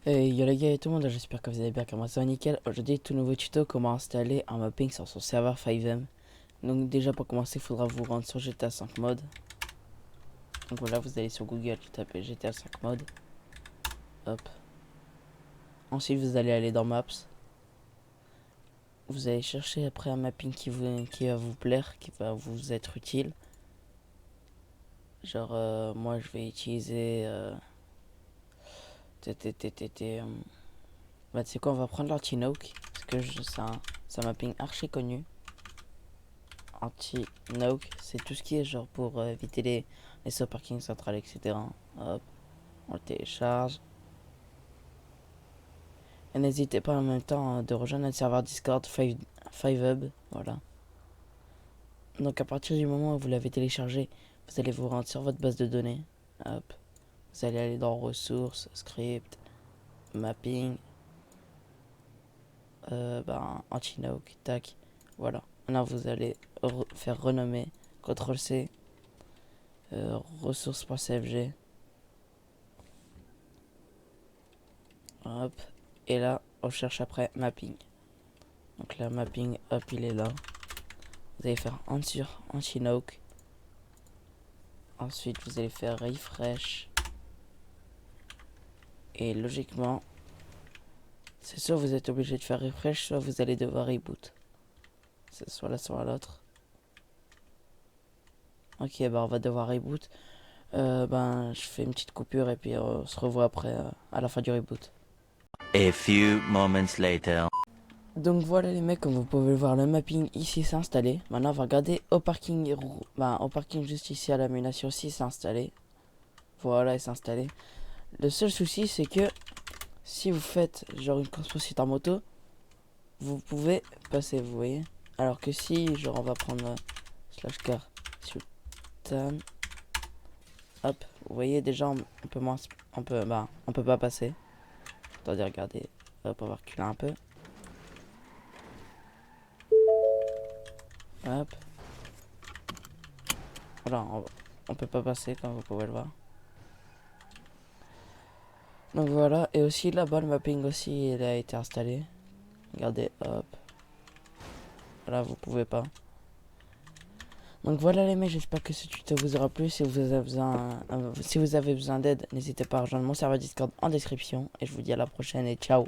Hey yo les gars et tout le monde, j'espère que vous allez bien, que moi ça va nickel. Aujourd'hui tout nouveau tuto comment installer un mapping sur son serveur 5M. Donc déjà pour commencer il faudra vous rendre sur GTA 5 mode. Donc voilà, vous allez sur Google, vous tapez GTA 5 mode. Hop. Ensuite vous allez aller dans Maps. Vous allez chercher après un mapping qui va vous plaire, qui va vous être utile. Genre moi je vais utiliser bah tu sais quoi, on va prendre l'Anti-Noke parce que c'est un mapping archi connu. Anti-Noke, c'est tout ce qui est genre pour éviter les sauts parking central, etc. Hop, on le télécharge. Et n'hésitez pas en même temps de rejoindre notre serveur Discord 5hub. Voilà. Donc à partir du moment où vous l'avez téléchargé, vous allez vous rendre sur votre base de données. Hop. Vous allez aller dans ressources, script, mapping, Anti-Noke, tac. Voilà. Maintenant vous allez faire renommer, CTRL-C, ressources.cfg. Hop. Et là, on cherche après mapping. Donc là, mapping, hop, il est là. Vous allez faire sur Anti-Noke. Ensuite, vous allez faire refresh. Et logiquement, c'est soit vous êtes obligé de faire refresh, soit vous allez devoir reboot. C'est soit là, soit l'autre. Ok, bah on va devoir reboot. Je fais une petite coupure et puis on se revoit après à la fin du reboot. A few moments later. Donc voilà les mecs, comme vous pouvez le voir, le mapping ici s'est installé. Maintenant on va regarder au parking, au parking juste ici à l'aménagement aussi s'est installé. Voilà, il s'est installé. Le seul souci c'est que si vous faites genre une course poursuite en moto, vous pouvez passer, vous voyez. Alors que si genre on va prendre slash car sultan, hop, vous voyez déjà on peut moins, on peut pas passer. Attendez, regardez, hop, on va reculer un peu. Hop. Voilà, on peut pas passer comme vous pouvez le voir. Donc voilà, et aussi là-bas le mapping aussi il a été installé. Regardez, hop. Là vous pouvez pas. Donc voilà les mecs, j'espère que ce tuto vous aura plu. Si vous avez besoin d'aide, n'hésitez pas à rejoindre mon serveur Discord en description. Et je vous dis à la prochaine et ciao.